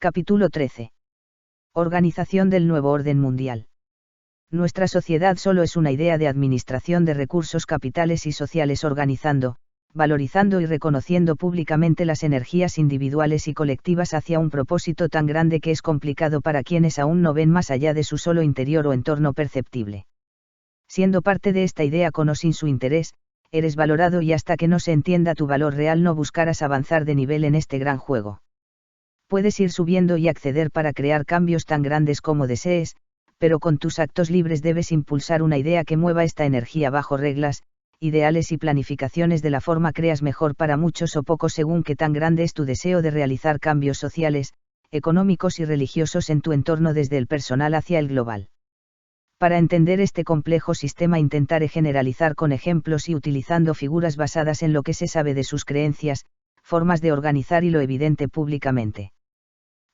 Capítulo 13. Organización del nuevo orden mundial. Nuestra sociedad solo es una idea de administración de recursos capitales y sociales organizando, valorizando y reconociendo públicamente las energías individuales y colectivas hacia un propósito tan grande que es complicado para quienes aún no ven más allá de su solo interior o entorno perceptible. Siendo parte de esta idea con o sin su interés, eres valorado y hasta que no se entienda tu valor real no buscarás avanzar de nivel en este gran juego. Puedes ir subiendo y acceder para crear cambios tan grandes como desees, pero con tus actos libres debes impulsar una idea que mueva esta energía bajo reglas, ideales y planificaciones de la forma creas mejor para muchos o pocos según qué tan grande es tu deseo de realizar cambios sociales, económicos y religiosos en tu entorno desde el personal hacia el global. Para entender este complejo sistema intentaré generalizar con ejemplos y utilizando figuras basadas en lo que se sabe de sus creencias, formas de organizar y lo evidente públicamente.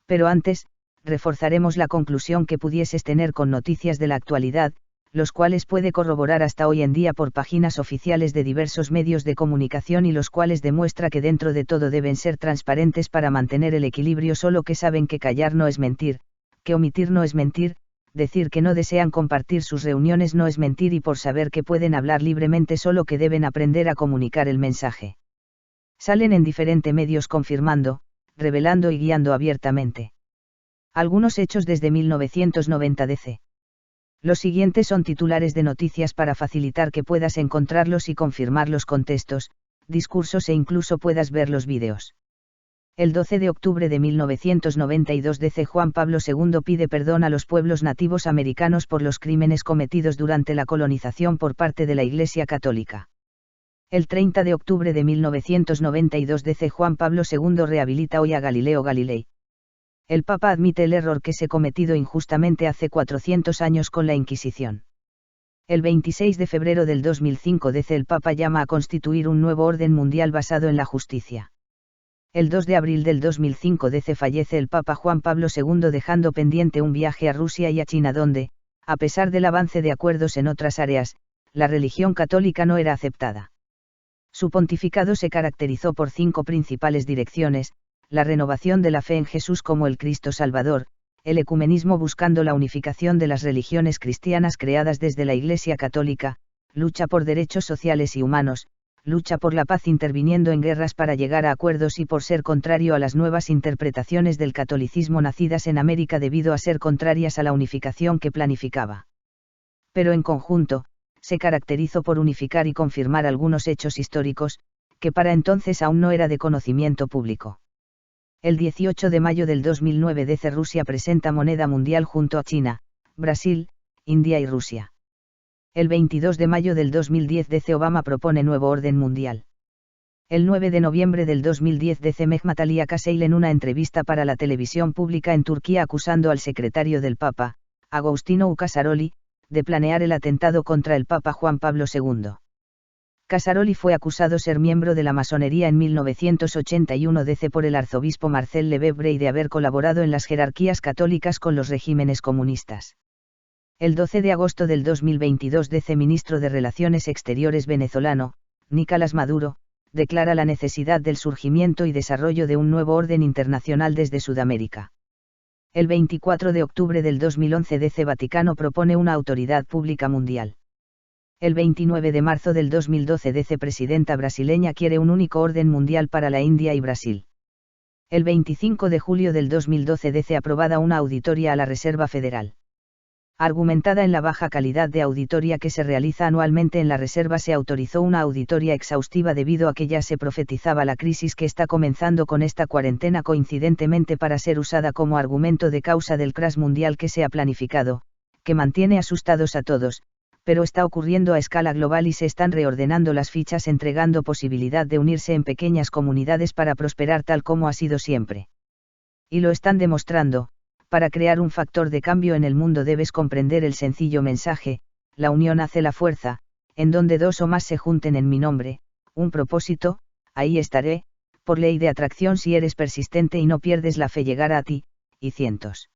Pero antes, reforzaremos la conclusión que pudieses tener con noticias de la actualidad, los cuales puede corroborar hasta hoy en día por páginas oficiales de diversos medios de comunicación y los cuales demuestra que dentro de todo deben ser transparentes para mantener el equilibrio, solo que saben que callar no es mentir, que omitir no es mentir, decir que no desean compartir sus reuniones no es mentir y por saber que pueden hablar libremente solo que deben aprender a comunicar el mensaje. Salen en diferentes medios confirmando, revelando y guiando abiertamente. Algunos hechos desde 1990 DC. Los siguientes son titulares de noticias para facilitar que puedas encontrarlos y confirmar los contextos, discursos e incluso puedas ver los vídeos. El 12 de octubre de 1992 DC Juan Pablo II pide perdón a los pueblos nativos americanos por los crímenes cometidos durante la colonización por parte de la Iglesia Católica. El 30 de octubre de 1992 DC Juan Pablo II rehabilita hoy a Galileo Galilei. El Papa admite el error que se cometido injustamente hace 400 años con la Inquisición. El 26 de febrero del 2005 DC el Papa llama a constituir un nuevo orden mundial basado en la justicia. El 2 de abril del 2005 DC fallece el Papa Juan Pablo II dejando pendiente un viaje a Rusia y a China donde, a pesar del avance de acuerdos en otras áreas, la religión católica no era aceptada. Su pontificado se caracterizó por 5 principales direcciones: la renovación de la fe en Jesús como el Cristo Salvador, el ecumenismo buscando la unificación de las religiones cristianas creadas desde la Iglesia Católica, lucha por derechos sociales y humanos, lucha por la paz interviniendo en guerras para llegar a acuerdos y por ser contrario a las nuevas interpretaciones del catolicismo nacidas en América debido a ser contrarias a la unificación que planificaba. Pero en conjunto, se caracterizó por unificar y confirmar algunos hechos históricos, que para entonces aún no era de conocimiento público. El 18 de mayo del 2009 DC Rusia presenta moneda mundial junto a China, Brasil, India y Rusia. El 22 de mayo del 2010 DC Obama propone nuevo orden mundial. El 9 de noviembre del 2010 DC Mehmet Ali Akaseyl en una entrevista para la televisión pública en Turquía acusando al secretario del Papa, Agostino Casaroli, de planear el atentado contra el Papa Juan Pablo II. Casaroli fue acusado ser miembro de la masonería en 1981 DC por el arzobispo Marcel Lefebvre y de haber colaborado en las jerarquías católicas con los regímenes comunistas. El 12 de agosto del 2022 DC Ministro de Relaciones Exteriores venezolano, Nicolás Maduro, declara la necesidad del surgimiento y desarrollo de un nuevo orden internacional desde Sudamérica. El 24 de octubre del 2011 DC Vaticano propone una autoridad pública mundial. El 29 de marzo del 2012 DC Presidenta brasileña quiere un único orden mundial para la India y Brasil. El 25 de julio del 2012 DC aprobada una auditoría a la Reserva Federal. Argumentada en la baja calidad de auditoría que se realiza anualmente en la Reserva, se autorizó una auditoría exhaustiva debido a que ya se profetizaba la crisis que está comenzando con esta cuarentena coincidentemente para ser usada como argumento de causa del crash mundial que se ha planificado, que mantiene asustados a todos, pero está ocurriendo a escala global y se están reordenando las fichas entregando posibilidad de unirse en pequeñas comunidades para prosperar tal como ha sido siempre. Y lo están demostrando. Para crear un factor de cambio en el mundo debes comprender el sencillo mensaje: la unión hace la fuerza, en donde 2 o más se junten en mi nombre, un propósito, ahí estaré, por ley de atracción si eres persistente y no pierdes la fe llegará a ti, y cientos.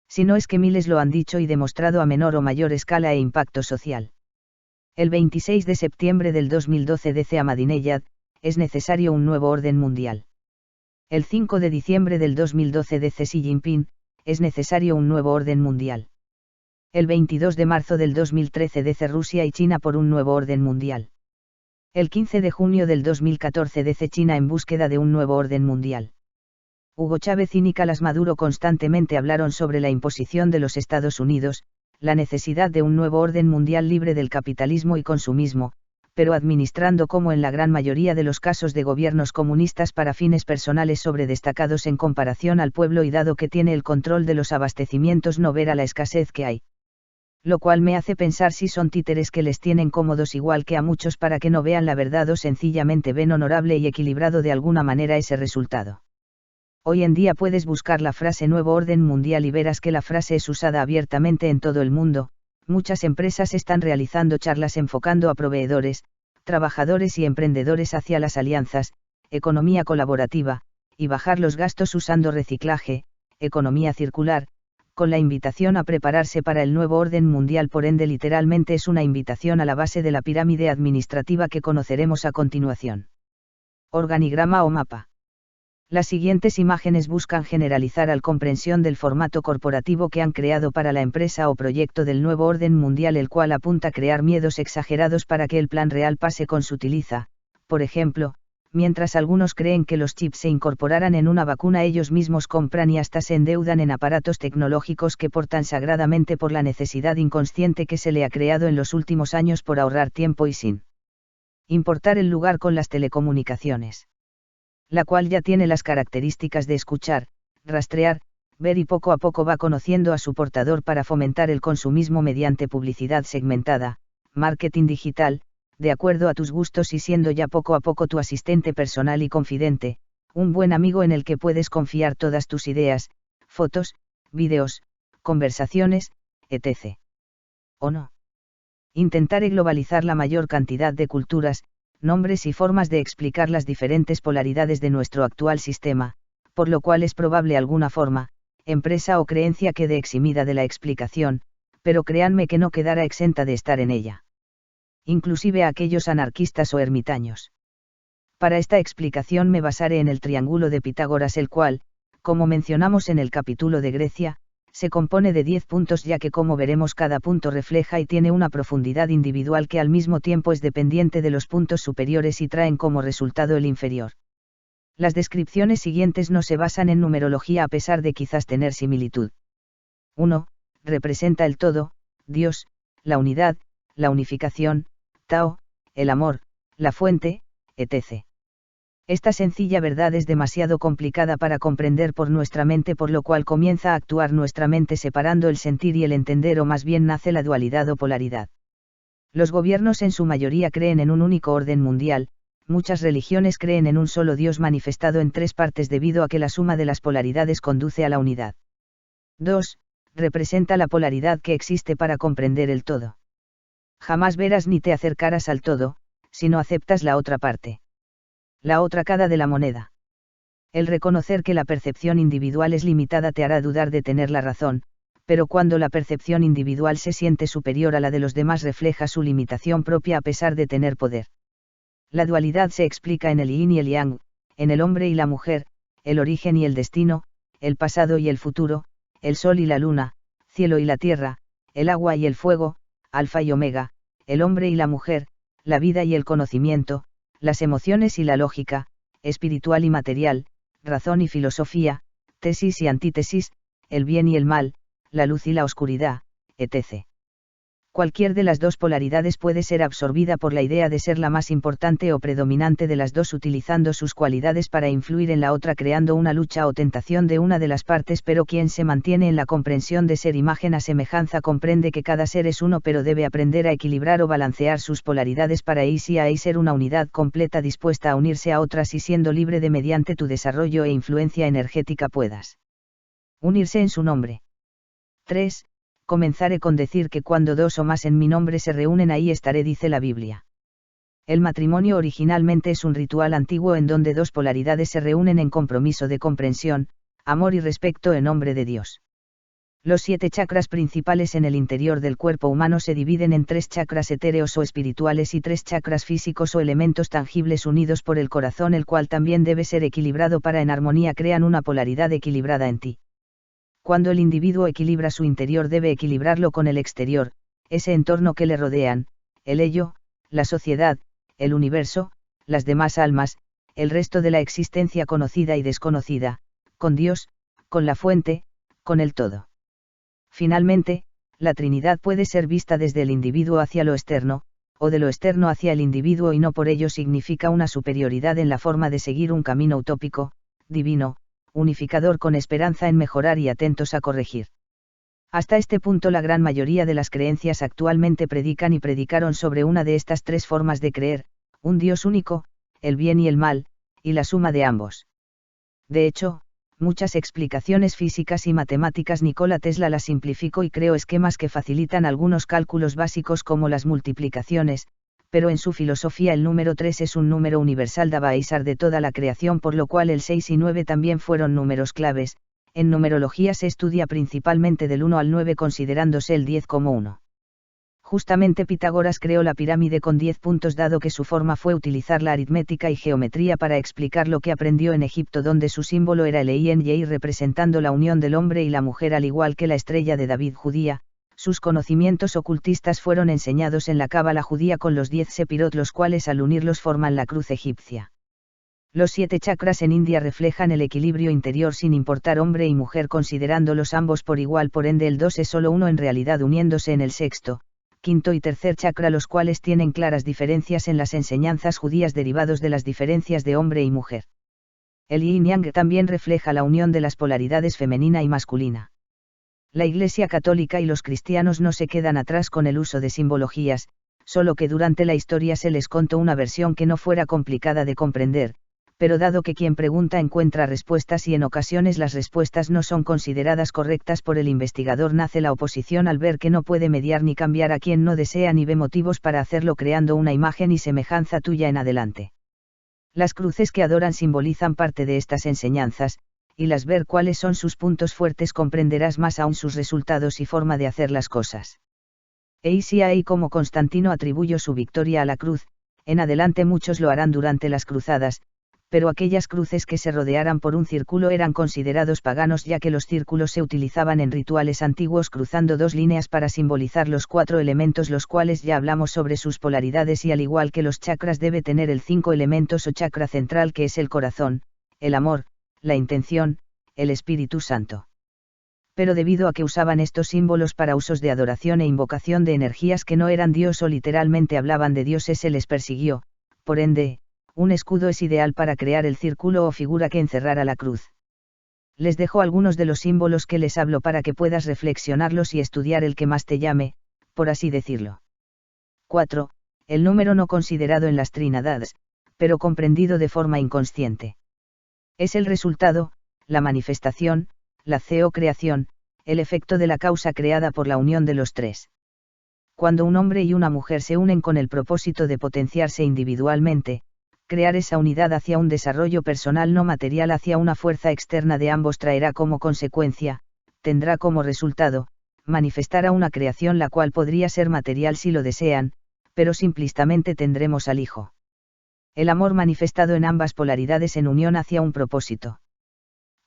Si no es que miles lo han dicho y demostrado a menor o mayor escala e impacto social. El 26 de septiembre del 2012 DC Ahmadinejad, es necesario un nuevo orden mundial. El 5 de diciembre del 2012 dice Xi Jinping, es necesario un nuevo orden mundial. El 22 de marzo del 2013 dice Rusia y China por un nuevo orden mundial. El 15 de junio del 2014 dice China en búsqueda de un nuevo orden mundial. Hugo Chávez y Nicolás Maduro constantemente hablaron sobre la imposición de los Estados Unidos, la necesidad de un nuevo orden mundial libre del capitalismo y consumismo, pero administrando como en la gran mayoría de los casos de gobiernos comunistas para fines personales sobredestacados en comparación al pueblo y dado que tiene el control de los abastecimientos no ver a la escasez que hay. Lo cual me hace pensar si son títeres que les tienen cómodos igual que a muchos para que no vean la verdad o sencillamente ven honorable y equilibrado de alguna manera ese resultado. Hoy en día puedes buscar la frase nuevo orden mundial y verás que la frase es usada abiertamente en todo el mundo. Muchas empresas están realizando charlas enfocando a proveedores, trabajadores y emprendedores hacia las alianzas, economía colaborativa, y bajar los gastos usando reciclaje, economía circular, con la invitación a prepararse para el nuevo orden mundial. Por ende, literalmente es una invitación a la base de la pirámide administrativa que conoceremos a continuación. Organigrama o mapa. Las siguientes imágenes buscan generalizar al comprensión del formato corporativo que han creado para la empresa o proyecto del nuevo orden mundial, el cual apunta a crear miedos exagerados para que el plan real pase con su utiliza. Por ejemplo, mientras algunos creen que los chips se incorporarán en una vacuna, ellos mismos compran y hasta se endeudan en aparatos tecnológicos que portan sagradamente por la necesidad inconsciente que se le ha creado en los últimos años por ahorrar tiempo y sin importar el lugar con las telecomunicaciones. La cual ya tiene las características de escuchar, rastrear, ver y poco a poco va conociendo a su portador para fomentar el consumismo mediante publicidad segmentada, marketing digital, de acuerdo a tus gustos y siendo ya poco a poco tu asistente personal y confidente, un buen amigo en el que puedes confiar todas tus ideas, fotos, vídeos, conversaciones, etc. ¿O no? Intentar globalizar la mayor cantidad de culturas, nombres y formas de explicar las diferentes polaridades de nuestro actual sistema, por lo cual es probable alguna forma, empresa o creencia quede eximida de la explicación, pero créanme que no quedará exenta de estar en ella. Inclusive a aquellos anarquistas o ermitaños. Para esta explicación me basaré en el triángulo de Pitágoras, el cual, como mencionamos en el capítulo de Grecia, se compone de 10 puntos, ya que como veremos cada punto refleja y tiene una profundidad individual que al mismo tiempo es dependiente de los puntos superiores y traen como resultado el inferior. Las descripciones siguientes no se basan en numerología a pesar de quizás tener similitud. 1. Representa el todo, Dios, la unidad, la unificación, Tao, el amor, la fuente, etc. Esta sencilla verdad es demasiado complicada para comprender por nuestra mente, por lo cual comienza a actuar nuestra mente separando el sentir y el entender, o más bien nace la dualidad o polaridad. Los gobiernos en su mayoría creen en un único orden mundial, muchas religiones creen en un solo Dios manifestado en tres partes debido a que la suma de las polaridades conduce a la unidad. 2. Representa la polaridad que existe para comprender el todo. Jamás verás ni te acercarás al todo, si no aceptas la otra parte. La otra cara de la moneda. El reconocer que la percepción individual es limitada te hará dudar de tener la razón, pero cuando la percepción individual se siente superior a la de los demás refleja su limitación propia a pesar de tener poder. La dualidad se explica en el yin y el yang, en el hombre y la mujer, el origen y el destino, el pasado y el futuro, el sol y la luna, cielo y la tierra, el agua y el fuego, alfa y omega, el hombre y la mujer, la vida y el conocimiento, las emociones y la lógica, espiritual y material, razón y filosofía, tesis y antítesis, el bien y el mal, la luz y la oscuridad, etc. Cualquier de las dos polaridades puede ser absorbida por la idea de ser la más importante o predominante de las dos, utilizando sus cualidades para influir en la otra, creando una lucha o tentación de una de las partes, pero quien se mantiene en la comprensión de ser imagen a semejanza comprende que cada ser es uno, pero debe aprender a equilibrar o balancear sus polaridades para ahí ser una unidad completa dispuesta a unirse a otras y siendo libre de, mediante tu desarrollo e influencia energética, puedas unirse en su nombre. 3. Comenzaré con decir que cuando dos o más en mi nombre se reúnen, ahí estaré, dice la Biblia. El matrimonio originalmente es un ritual antiguo en donde dos polaridades se reúnen en compromiso de comprensión, amor y respeto en nombre de Dios. Los 7 chakras principales en el interior del cuerpo humano se dividen en 3 chakras etéreos o espirituales y 3 chakras físicos o elementos tangibles unidos por el corazón, el cual también debe ser equilibrado para en armonía crean una polaridad equilibrada en ti. Cuando el individuo equilibra su interior debe equilibrarlo con el exterior, ese entorno que le rodean, el ello, la sociedad, el universo, las demás almas, el resto de la existencia conocida y desconocida, con Dios, con la fuente, con el todo. Finalmente, la Trinidad puede ser vista desde el individuo hacia lo externo, o de lo externo hacia el individuo y no por ello significa una superioridad en la forma de seguir un camino utópico, divino, unificador con esperanza en mejorar y atentos a corregir. Hasta este punto la gran mayoría de las creencias actualmente predican y predicaron sobre una de estas 3 formas de creer, un Dios único, el bien y el mal, y la suma de ambos. De hecho, muchas explicaciones físicas y matemáticas Nikola Tesla las simplificó y creó esquemas que facilitan algunos cálculos básicos como las multiplicaciones, pero en su filosofía el número 3 es un número universal Davaisar de toda la creación, por lo cual el 6 y 9 también fueron números claves. En numerología se estudia principalmente del 1 al 9 considerándose el 10 como 1. Justamente Pitágoras creó la pirámide con 10 puntos dado que su forma fue utilizar la aritmética y geometría para explicar lo que aprendió en Egipto, donde su símbolo era el Yin representando la unión del hombre y la mujer al igual que la estrella de David judía. Sus conocimientos ocultistas fueron enseñados en la cábala judía con los 10 sepirot, los cuales al unirlos forman la cruz egipcia. Los 7 chakras en India reflejan el equilibrio interior sin importar hombre y mujer considerándolos ambos por igual, por ende el 2 es solo uno en realidad uniéndose en el sexto, quinto y tercer chakra, los cuales tienen claras diferencias en las enseñanzas judías derivados de las diferencias de hombre y mujer. El yin yang también refleja la unión de las polaridades femenina y masculina. La Iglesia Católica y los cristianos no se quedan atrás con el uso de simbologías, solo que durante la historia se les contó una versión que no fuera complicada de comprender, pero dado que quien pregunta encuentra respuestas y en ocasiones las respuestas no son consideradas correctas por el investigador, nace la oposición al ver que no puede mediar ni cambiar a quien no desea ni ve motivos para hacerlo, creando una imagen y semejanza tuya en adelante. Las cruces que adoran simbolizan parte de estas enseñanzas, y las ver cuáles son sus puntos fuertes comprenderás más aún sus resultados y forma de hacer las cosas. Y si ahí como Constantino atribuyó su victoria a la cruz, en adelante muchos lo harán durante las cruzadas, pero aquellas cruces que se rodearan por un círculo eran considerados paganos, ya que los círculos se utilizaban en rituales antiguos cruzando 2 líneas para simbolizar los 4 elementos, los cuales ya hablamos sobre sus polaridades, y al igual que los chakras debe tener el 5 elementos o chakra central, que es el corazón, el amor, la intención, el Espíritu Santo. Pero debido a que usaban estos símbolos para usos de adoración e invocación de energías que no eran Dios o literalmente hablaban de dioses, se les persiguió, por ende, un escudo es ideal para crear el círculo o figura que encerrara la cruz. Les dejo algunos de los símbolos que les hablo para que puedas reflexionarlos y estudiar el que más te llame, por así decirlo. 4. El número no considerado en las Trinidades, pero comprendido de forma inconsciente. Es el resultado, la manifestación, la creación, el efecto de la causa creada por la unión de los 3. Cuando un hombre y una mujer se unen con el propósito de potenciarse individualmente, crear esa unidad hacia un desarrollo personal no material, hacia una fuerza externa de ambos, traerá como consecuencia, tendrá como resultado, manifestar a una creación la cual podría ser material si lo desean, pero simplistamente tendremos al Hijo. El amor manifestado en ambas polaridades en unión hacia un propósito.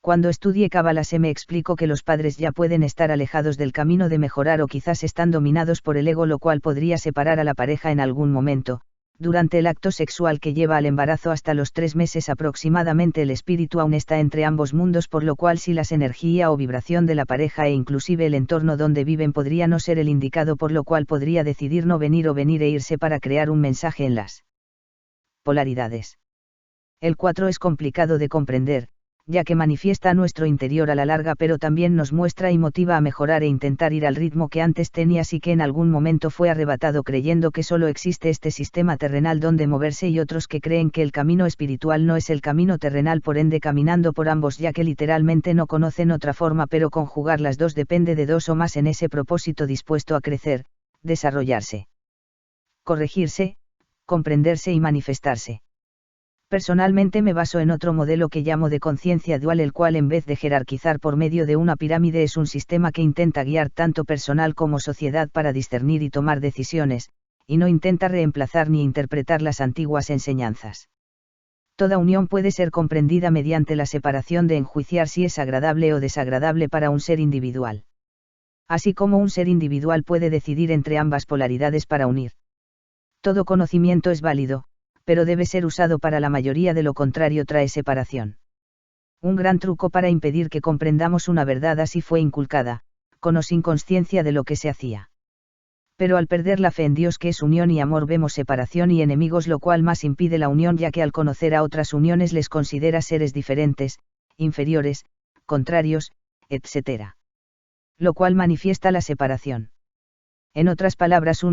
Cuando estudié Cábala se me explicó que los padres ya pueden estar alejados del camino de mejorar o quizás están dominados por el ego, lo cual podría separar a la pareja en algún momento. Durante el acto sexual que lleva al embarazo hasta los 3 meses aproximadamente, el espíritu aún está entre ambos mundos, por lo cual si las energía o vibración de la pareja e inclusive el entorno donde viven podría no ser el indicado, por lo cual podría decidir no venir o venir e irse para crear un mensaje en las polaridades. El 4 es complicado de comprender, ya que manifiesta a nuestro interior a la larga, pero también nos muestra y motiva a mejorar e intentar ir al ritmo que antes tenías y que en algún momento fue arrebatado creyendo que solo existe este sistema terrenal donde moverse, y otros que creen que el camino espiritual no es el camino terrenal, por ende caminando por ambos, ya que literalmente no conocen otra forma, pero conjugar las dos depende de 2 o más en ese propósito dispuesto a crecer, desarrollarse, corregirse, comprenderse y manifestarse. Personalmente me baso en otro modelo que llamo de conciencia dual, el cual en vez de jerarquizar por medio de una pirámide es un sistema que intenta guiar tanto personal como sociedad para discernir y tomar decisiones, y no intenta reemplazar ni interpretar las antiguas enseñanzas. Toda unión puede ser comprendida mediante la separación de enjuiciar si es agradable o desagradable para un ser individual. Así como un ser individual puede decidir entre ambas polaridades para unir. Todo conocimiento es válido, pero debe ser usado para la mayoría, de lo contrario trae separación. Un gran truco para impedir que comprendamos una verdad así fue inculcada, con o sin conciencia de lo que se hacía. Pero al perder la fe en Dios, que es unión y amor, vemos separación y enemigos, lo cual más impide la unión, ya que al conocer a otras uniones les considera seres diferentes, inferiores, contrarios, etc. Lo cual manifiesta la separación. En otras palabras,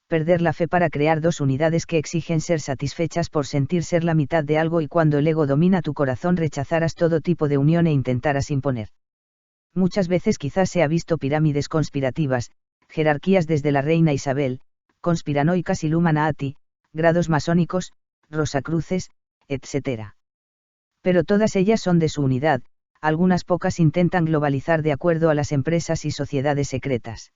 perder la fe para crear dos unidades que exigen ser satisfechas por sentir ser la mitad de algo, y cuando el ego domina tu corazón rechazarás todo tipo de unión e intentarás imponer. Muchas veces quizás se ha visto pirámides conspirativas, jerarquías desde la reina Isabel, conspiranoicas Illuminati, grados masónicos, rosacruces, etc. Pero todas ellas son de su unidad, algunas pocas intentan globalizar de acuerdo a las empresas y sociedades secretas.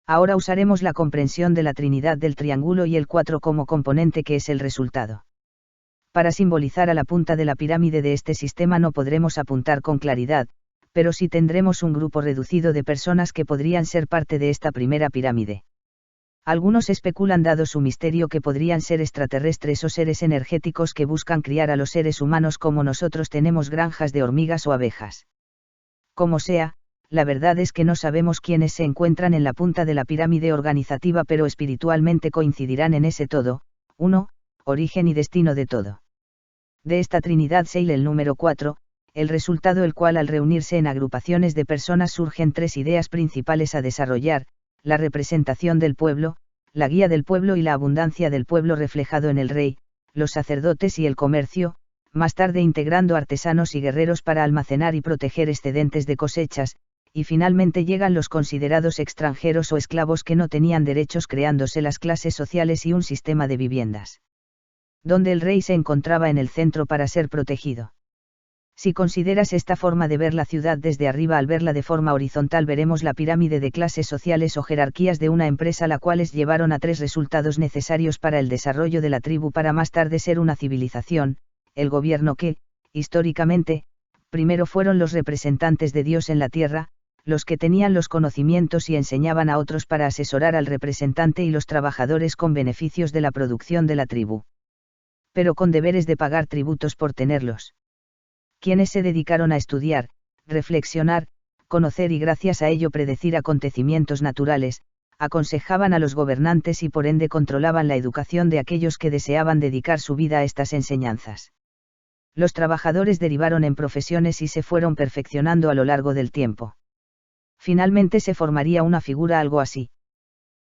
Ahora usaremos la comprensión de la Trinidad del triángulo y el 4 como componente, que es el resultado. Para simbolizar a la punta de la pirámide de este sistema no podremos apuntar con claridad, pero sí tendremos un grupo reducido de personas que podrían ser parte de esta primera pirámide. Algunos especulan, dado su misterio, que podrían ser extraterrestres o seres energéticos que buscan criar a los seres humanos como nosotros tenemos granjas de hormigas o abejas. Como sea, la verdad es que no sabemos quiénes se encuentran en la punta de la pirámide organizativa, pero espiritualmente coincidirán en ese todo, origen y destino de todo. De esta Trinidad Seil el número 4, el resultado, el cual al reunirse en agrupaciones de personas surgen tres ideas principales a desarrollar: la representación del pueblo, la guía del pueblo y la abundancia del pueblo reflejado en el rey, los sacerdotes y el comercio, más tarde integrando artesanos y guerreros para almacenar y proteger excedentes de cosechas, y finalmente llegan los considerados extranjeros o esclavos que no tenían derechos, creándose las clases sociales y un sistema de viviendas, donde el rey se encontraba en el centro para ser protegido. Si consideras esta forma de ver la ciudad desde arriba, al verla de forma horizontal veremos la pirámide de clases sociales o jerarquías de una empresa, la cuales llevaron a tres resultados necesarios para el desarrollo de la tribu para más tarde ser una civilización: el gobierno, que, históricamente, primero fueron los representantes de Dios en la tierra, los que tenían los conocimientos y enseñaban a otros para asesorar al representante, y los trabajadores con beneficios de la producción de la tribu, pero con deberes de pagar tributos por tenerlos. Quienes se dedicaron a estudiar, reflexionar, conocer y gracias a ello predecir acontecimientos naturales, aconsejaban a los gobernantes y por ende controlaban la educación de aquellos que deseaban dedicar su vida a estas enseñanzas. Los trabajadores derivaron en profesiones y se fueron perfeccionando a lo largo del tiempo. Finalmente se formaría una figura algo así.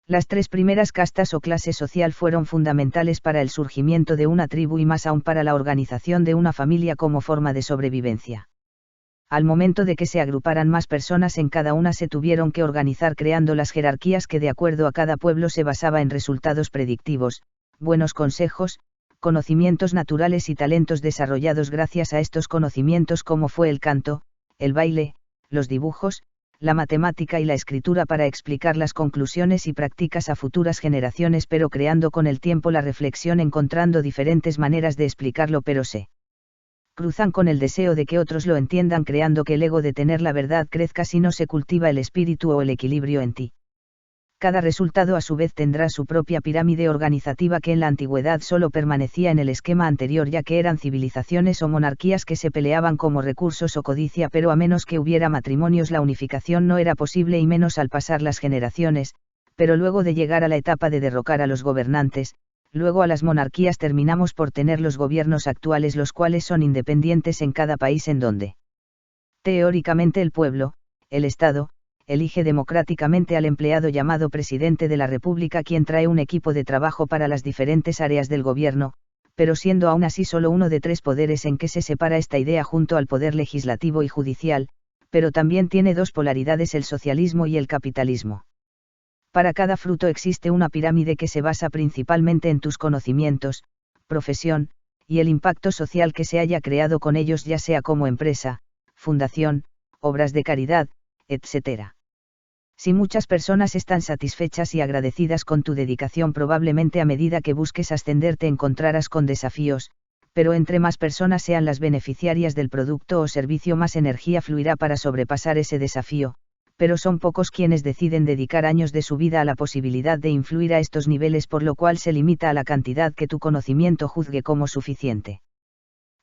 Las tres primeras castas o clase social fueron fundamentales para el surgimiento de una tribu y más aún para la organización de una familia como forma de sobrevivencia. Al momento de que se agruparan más personas en cada una, se tuvieron que organizar creando las jerarquías que de acuerdo a cada pueblo se basaba en resultados predictivos, buenos consejos, conocimientos naturales y talentos desarrollados gracias a estos conocimientos, como fue el canto, el baile, los dibujos, la matemática y la escritura, para explicar las conclusiones y prácticas a futuras generaciones, pero creando con el tiempo la reflexión, encontrando diferentes maneras de explicarlo, pero se cruzan con el deseo de que otros lo entiendan, creando que el ego de tener la verdad crezca si no se cultiva el espíritu o el equilibrio en ti. Cada resultado a su vez tendrá su propia pirámide organizativa, que en la antigüedad solo permanecía en el esquema anterior, ya que eran civilizaciones o monarquías que se peleaban como recursos o codicia, pero a menos que hubiera matrimonios la unificación no era posible, y menos al pasar las generaciones, pero luego de llegar a la etapa de derrocar a los gobernantes, luego a las monarquías, terminamos por tener los gobiernos actuales, los cuales son independientes en cada país, en donde teóricamente el pueblo, el Estado, elige democráticamente al empleado llamado presidente de la República, quien trae un equipo de trabajo para las diferentes áreas del gobierno, pero siendo aún así solo uno de tres poderes en que se separa esta idea junto al poder legislativo y judicial, pero también tiene dos polaridades: el socialismo y el capitalismo. Para cada fruto existe una pirámide que se basa principalmente en tus conocimientos, profesión, y el impacto social que se haya creado con ellos, ya sea como empresa, fundación, obras de caridad, etc. Si muchas personas están satisfechas y agradecidas con tu dedicación, probablemente a medida que busques ascender te encontrarás con desafíos, pero entre más personas sean las beneficiarias del producto o servicio, más energía fluirá para sobrepasar ese desafío, pero son pocos quienes deciden dedicar años de su vida a la posibilidad de influir a estos niveles, por lo cual se limita a la cantidad que tu conocimiento juzgue como suficiente.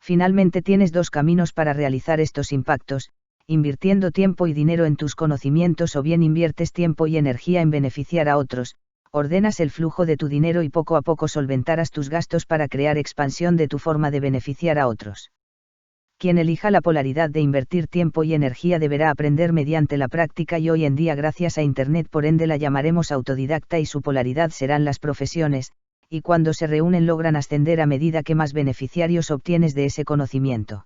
Finalmente tienes dos caminos para realizar estos impactos: invirtiendo tiempo y dinero en tus conocimientos, o bien inviertes tiempo y energía en beneficiar a otros, ordenas el flujo de tu dinero y poco a poco solventarás tus gastos para crear expansión de tu forma de beneficiar a otros. Quien elija la polaridad de invertir tiempo y energía deberá aprender mediante la práctica, y hoy en día gracias a Internet por ende la llamaremos autodidacta, y su polaridad serán las profesiones, y cuando se reúnen logran ascender a medida que más beneficiarios obtienes de ese conocimiento.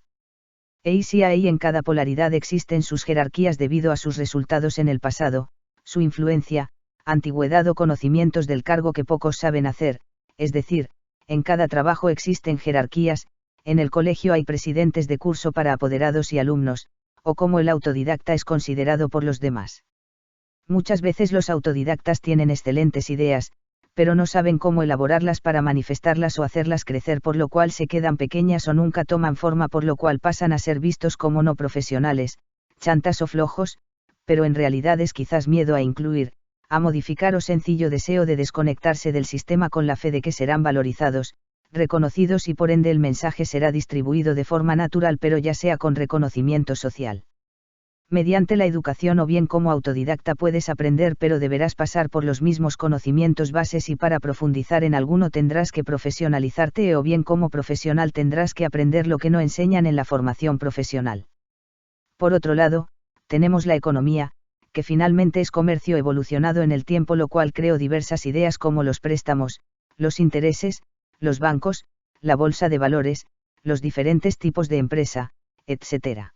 Y ahí en cada polaridad existen sus jerarquías debido a sus resultados en el pasado, su influencia, antigüedad o conocimientos del cargo que pocos saben hacer, es decir, en cada trabajo existen jerarquías. En el colegio hay presidentes de curso para apoderados y alumnos, o cómo el autodidacta es considerado por los demás. Muchas veces los autodidactas tienen excelentes ideas, pero no saben cómo elaborarlas para manifestarlas o hacerlas crecer, por lo cual se quedan pequeñas o nunca toman forma, por lo cual pasan a ser vistos como no profesionales, chantas o flojos, pero en realidad es quizás miedo a incluir, a modificar o sencillo deseo de desconectarse del sistema con la fe de que serán valorizados, reconocidos, y por ende el mensaje será distribuido de forma natural, pero ya sea con reconocimiento social. Mediante la educación o bien como autodidacta puedes aprender, pero deberás pasar por los mismos conocimientos bases, y para profundizar en alguno tendrás que profesionalizarte, o bien como profesional tendrás que aprender lo que no enseñan en la formación profesional. Por otro lado, tenemos la economía, que finalmente es comercio evolucionado en el tiempo, lo cual creó diversas ideas como los préstamos, los intereses, los bancos, la bolsa de valores, los diferentes tipos de empresa, etc.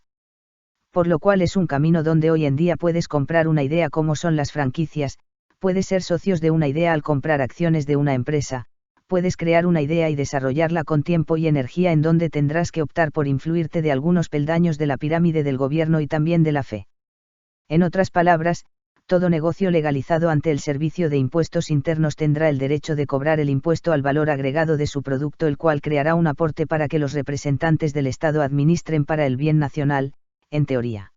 Por lo cual es un camino donde hoy en día puedes comprar una idea, como son las franquicias, puedes ser socios de una idea al comprar acciones de una empresa, puedes crear una idea y desarrollarla con tiempo y energía, en donde tendrás que optar por influirte de algunos peldaños de la pirámide del gobierno y también de la fe. En otras palabras, todo negocio legalizado ante el Servicio de Impuestos Internos tendrá el derecho de cobrar el impuesto al valor agregado de su producto, el cual creará un aporte para que los representantes del Estado administren para el bien nacional, en teoría.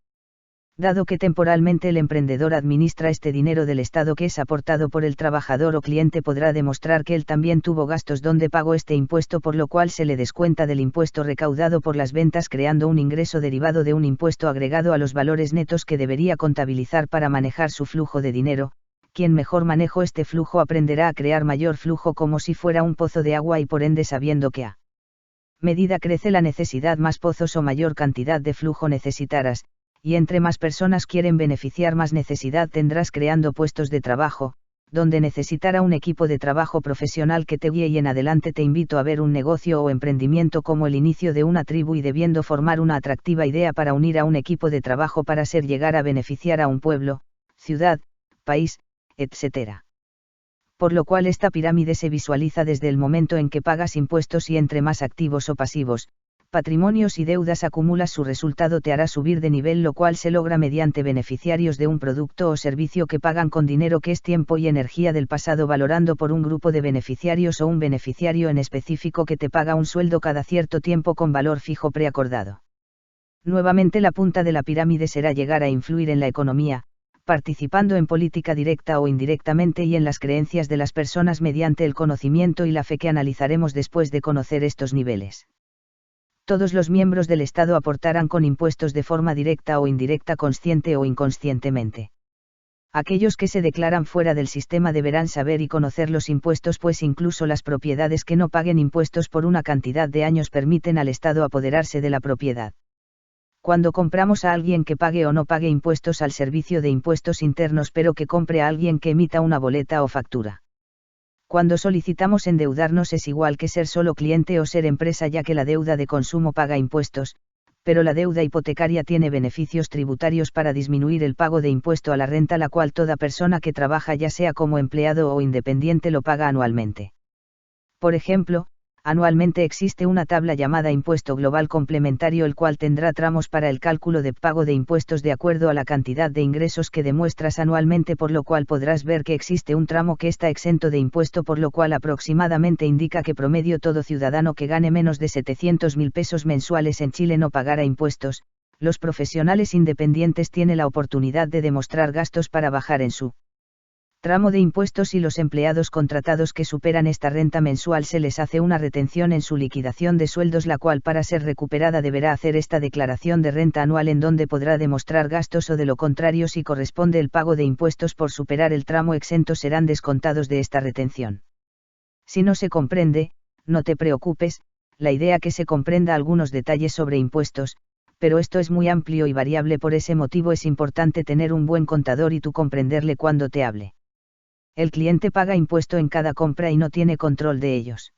Dado que temporalmente el emprendedor administra este dinero del Estado que es aportado por el trabajador o cliente, podrá demostrar que él también tuvo gastos donde pagó este impuesto, por lo cual se le descuenta del impuesto recaudado por las ventas, creando un ingreso derivado de un impuesto agregado a los valores netos que debería contabilizar para manejar su flujo de dinero. Quien mejor manejo este flujo aprenderá a crear mayor flujo, como si fuera un pozo de agua, y por ende sabiendo que a medida crece la necesidad, más pozos o mayor cantidad de flujo necesitarás, y entre más personas quieren beneficiar, más necesidad tendrás creando puestos de trabajo, donde necesitará un equipo de trabajo profesional que te guíe, y en adelante te invito a ver un negocio o emprendimiento como el inicio de una tribu, y debiendo formar una atractiva idea para unir a un equipo de trabajo para ser llegar a beneficiar a un pueblo, ciudad, país, etc. Por lo cual esta pirámide se visualiza desde el momento en que pagas impuestos, y entre más activos o pasivos, patrimonios y deudas acumulas, su resultado te hará subir de nivel, lo cual se logra mediante beneficiarios de un producto o servicio que pagan con dinero que es tiempo y energía del pasado, valorando por un grupo de beneficiarios o un beneficiario en específico que te paga un sueldo cada cierto tiempo con valor fijo preacordado. Nuevamente la punta de la pirámide será llegar a influir en la economía, participando en política directa o indirectamente, y en las creencias de las personas mediante el conocimiento y la fe que analizaremos después de conocer estos niveles. Todos los miembros del Estado aportarán con impuestos de forma directa o indirecta, consciente o inconscientemente. Aquellos que se declaran fuera del sistema deberán saber y conocer los impuestos, pues incluso las propiedades que no paguen impuestos por una cantidad de años permiten al Estado apoderarse de la propiedad. Cuando compramos a alguien que pague o no pague impuestos al Servicio de Impuestos Internos, pero que compre a alguien que emita una boleta o factura. Cuando solicitamos endeudarnos es igual que ser solo cliente o ser empresa, ya que la deuda de consumo paga impuestos, pero la deuda hipotecaria tiene beneficios tributarios para disminuir el pago de impuesto a la renta, la cual toda persona que trabaja, ya sea como empleado o independiente, lo paga anualmente. Por ejemplo, Anualmente existe una tabla llamada Impuesto Global Complementario, el cual tendrá tramos para el cálculo de pago de impuestos de acuerdo a la cantidad de ingresos que demuestras anualmente, por lo cual podrás ver que existe un tramo que está exento de impuesto, por lo cual aproximadamente indica que promedio todo ciudadano que gane menos de 700.000 pesos mensuales en Chile no pagará impuestos. Los profesionales independientes tienen la oportunidad de demostrar gastos para bajar en su tramo de impuestos, y los empleados contratados que superan esta renta mensual se les hace una retención en su liquidación de sueldos, la cual, para ser recuperada, deberá hacer esta declaración de renta anual en donde podrá demostrar gastos, o de lo contrario, si corresponde el pago de impuestos por superar el tramo exento, serán descontados de esta retención. Si no se comprende, no te preocupes, la idea que se comprenda algunos detalles sobre impuestos, pero esto es muy amplio y variable, por ese motivo es importante tener un buen contador y tú comprenderle cuando te hable. El cliente paga impuesto en cada compra y no tiene control de ellos.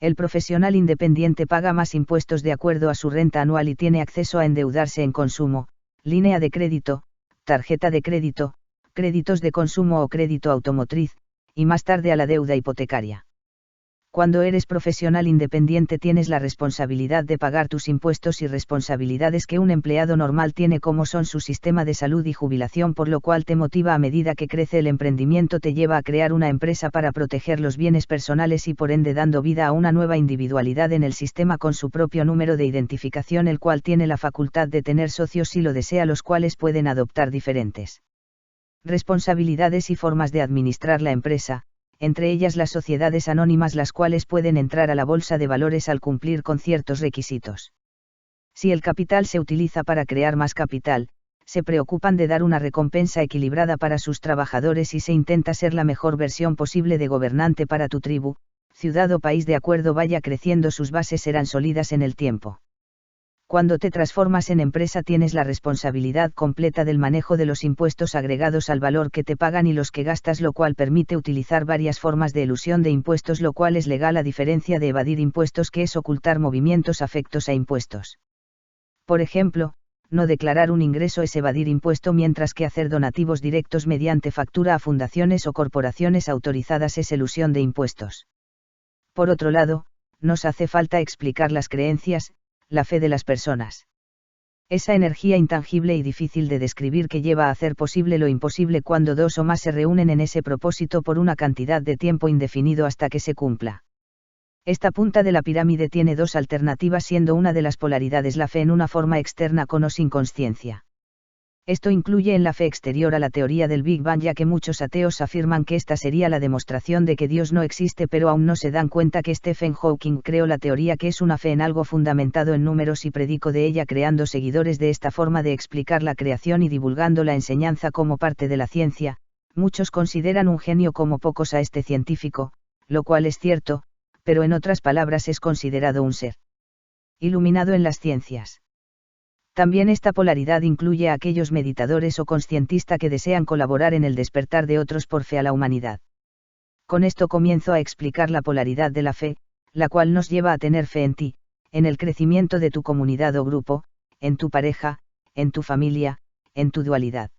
El profesional independiente paga más impuestos de acuerdo a su renta anual y tiene acceso a endeudarse en consumo, línea de crédito, tarjeta de crédito, créditos de consumo o crédito automotriz, y más tarde a la deuda hipotecaria. Cuando eres profesional independiente tienes la responsabilidad de pagar tus impuestos y responsabilidades que un empleado normal tiene, como son su sistema de salud y jubilación, por lo cual te motiva a medida que crece el emprendimiento, te lleva a crear una empresa para proteger los bienes personales y por ende dando vida a una nueva individualidad en el sistema con su propio número de identificación, el cual tiene la facultad de tener socios si lo desea, los cuales pueden adoptar diferentes responsabilidades y formas de administrar la empresa, entre ellas las sociedades anónimas, las cuales pueden entrar a la bolsa de valores al cumplir con ciertos requisitos. Si el capital se utiliza para crear más capital, se preocupan de dar una recompensa equilibrada para sus trabajadores y se intenta ser la mejor versión posible de gobernante para tu tribu, ciudad o país, de acuerdo vaya creciendo sus bases serán sólidas en el tiempo. Cuando te transformas en empresa tienes la responsabilidad completa del manejo de los impuestos agregados al valor que te pagan y los que gastas, lo cual permite utilizar varias formas de elusión de impuestos, lo cual es legal, a diferencia de evadir impuestos, que es ocultar movimientos afectos a impuestos. Por ejemplo, no declarar un ingreso es evadir impuesto, mientras que hacer donativos directos mediante factura a fundaciones o corporaciones autorizadas es elusión de impuestos. Por otro lado, nos hace falta explicar las creencias, la fe de las personas. Esa energía intangible y difícil de describir que lleva a hacer posible lo imposible cuando dos o más se reúnen en ese propósito por una cantidad de tiempo indefinido hasta que se cumpla. Esta punta de la pirámide tiene dos alternativas, siendo una de las polaridades la fe en una forma externa con o sin conciencia. Esto incluye en la fe exterior a la teoría del Big Bang, ya que muchos ateos afirman que esta sería la demostración de que Dios no existe, pero aún no se dan cuenta que Stephen Hawking creó la teoría, que es una fe en algo fundamentado en números, y predicó de ella, creando seguidores de esta forma de explicar la creación y divulgando la enseñanza como parte de la ciencia. Muchos consideran un genio como pocos a este científico, lo cual es cierto, pero en otras palabras es considerado un ser iluminado en las ciencias. También esta polaridad incluye a aquellos meditadores o conscientistas que desean colaborar en el despertar de otros por fe a la humanidad. Con esto comienzo a explicar la polaridad de la fe, la cual nos lleva a tener fe en ti, en el crecimiento de tu comunidad o grupo, en tu pareja, en tu familia, en tu dualidad.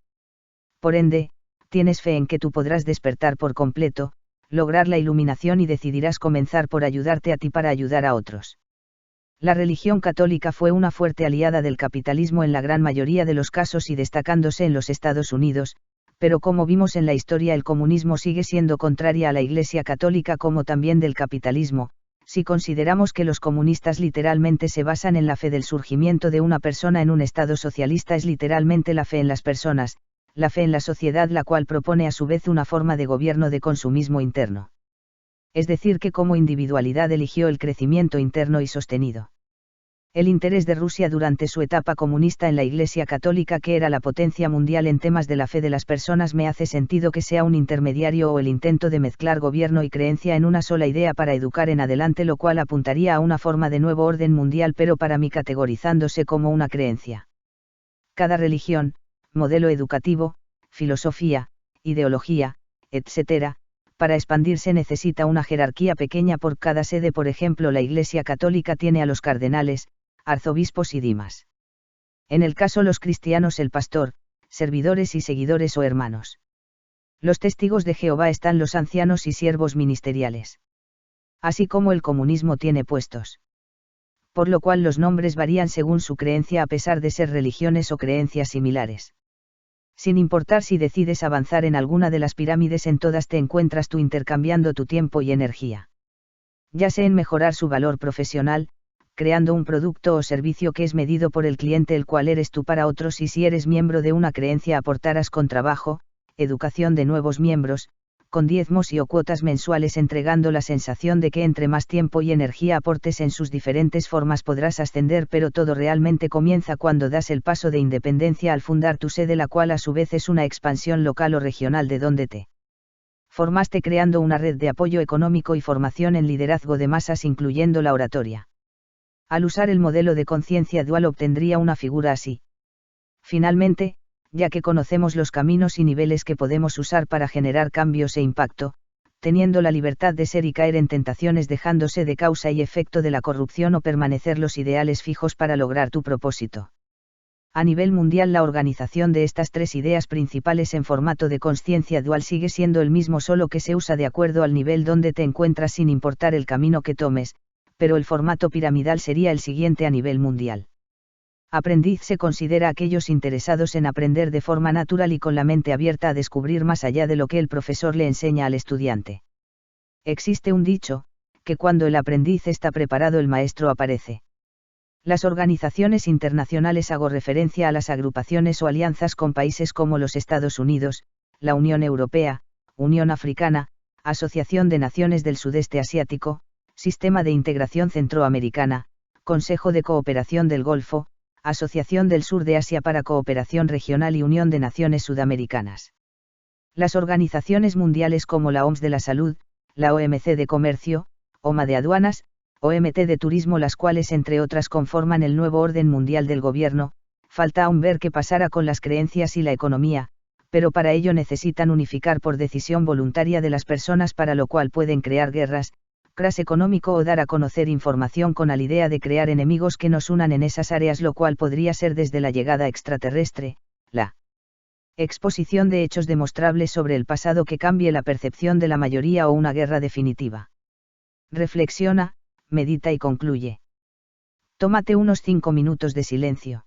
Por ende, tienes fe en que tú podrás despertar por completo, lograr la iluminación y decidirás comenzar por ayudarte a ti para ayudar a otros. La religión católica fue una fuerte aliada del capitalismo en la gran mayoría de los casos y destacándose en los Estados Unidos, pero como vimos en la historia, el comunismo sigue siendo contraria a la Iglesia Católica como también del capitalismo. Si consideramos que los comunistas literalmente se basan en la fe del surgimiento de una persona en un estado socialista, es literalmente la fe en las personas, la fe en la sociedad, la cual propone a su vez una forma de gobierno de consumismo interno. Es decir, que como individualidad eligió el crecimiento interno y sostenido. El interés de Rusia durante su etapa comunista en la Iglesia Católica, que era la potencia mundial en temas de la fe de las personas, me hace sentido que sea un intermediario o el intento de mezclar gobierno y creencia en una sola idea para educar en adelante, lo cual apuntaría a una forma de nuevo orden mundial, pero para mí categorizándose como una creencia. Cada religión, modelo educativo, filosofía, ideología, etc., para expandirse necesita una jerarquía pequeña por cada sede. Por ejemplo, la Iglesia Católica tiene a los cardenales, arzobispos y dimas. En el caso los cristianos, el pastor, servidores y seguidores o hermanos. Los testigos de Jehová están los ancianos y siervos ministeriales. Así como el comunismo tiene puestos. Por lo cual los nombres varían según su creencia a pesar de ser religiones o creencias similares. Sin importar si decides avanzar en alguna de las pirámides, en todas te encuentras tú intercambiando tu tiempo y energía. Ya sea en mejorar su valor profesional, creando un producto o servicio que es medido por el cliente, el cual eres tú para otros, y si eres miembro de una creencia aportarás con trabajo, educación de nuevos miembros, con diezmos y o cuotas mensuales, entregando la sensación de que entre más tiempo y energía aportes en sus diferentes formas podrás ascender, pero todo realmente comienza cuando das el paso de independencia al fundar tu sede, la cual a su vez es una expansión local o regional de donde te formaste, creando una red de apoyo económico y formación en liderazgo de masas, incluyendo la oratoria. Al usar el modelo de conciencia dual obtendría una figura así. Finalmente, ya que conocemos los caminos y niveles que podemos usar para generar cambios e impacto, teniendo la libertad de ser y caer en tentaciones, dejándose de causa y efecto de la corrupción o permanecer los ideales fijos para lograr tu propósito. A nivel mundial, la organización de estas tres ideas principales en formato de conciencia dual sigue siendo el mismo, solo que se usa de acuerdo al nivel donde te encuentras sin importar el camino que tomes, pero el formato piramidal sería el siguiente a nivel mundial. Aprendiz se considera a aquellos interesados en aprender de forma natural y con la mente abierta a descubrir más allá de lo que el profesor le enseña al estudiante. Existe un dicho, que cuando el aprendiz está preparado el maestro aparece. Las organizaciones internacionales, hago referencia a las agrupaciones o alianzas con países como los Estados Unidos, la Unión Europea, Unión Africana, Asociación de Naciones del Sudeste Asiático, Sistema de Integración Centroamericana, Consejo de Cooperación del Golfo, Asociación del Sur de Asia para Cooperación Regional y Unión de Naciones Sudamericanas. Las organizaciones mundiales como la OMS de la Salud, la OMC de Comercio, OMA de Aduanas, OMT de Turismo, las cuales entre otras conforman el nuevo orden mundial del gobierno. Falta aún ver qué pasará con las creencias y la economía, pero para ello necesitan unificar por decisión voluntaria de las personas, para lo cual pueden crear guerras, crash económico o dar a conocer información con la idea de crear enemigos que nos unan en esas áreas, lo cual podría ser desde la llegada extraterrestre, la exposición de hechos demostrables sobre el pasado que cambie la percepción de la mayoría o una guerra definitiva. Reflexiona, medita y concluye. Tómate unos 5 minutos de silencio.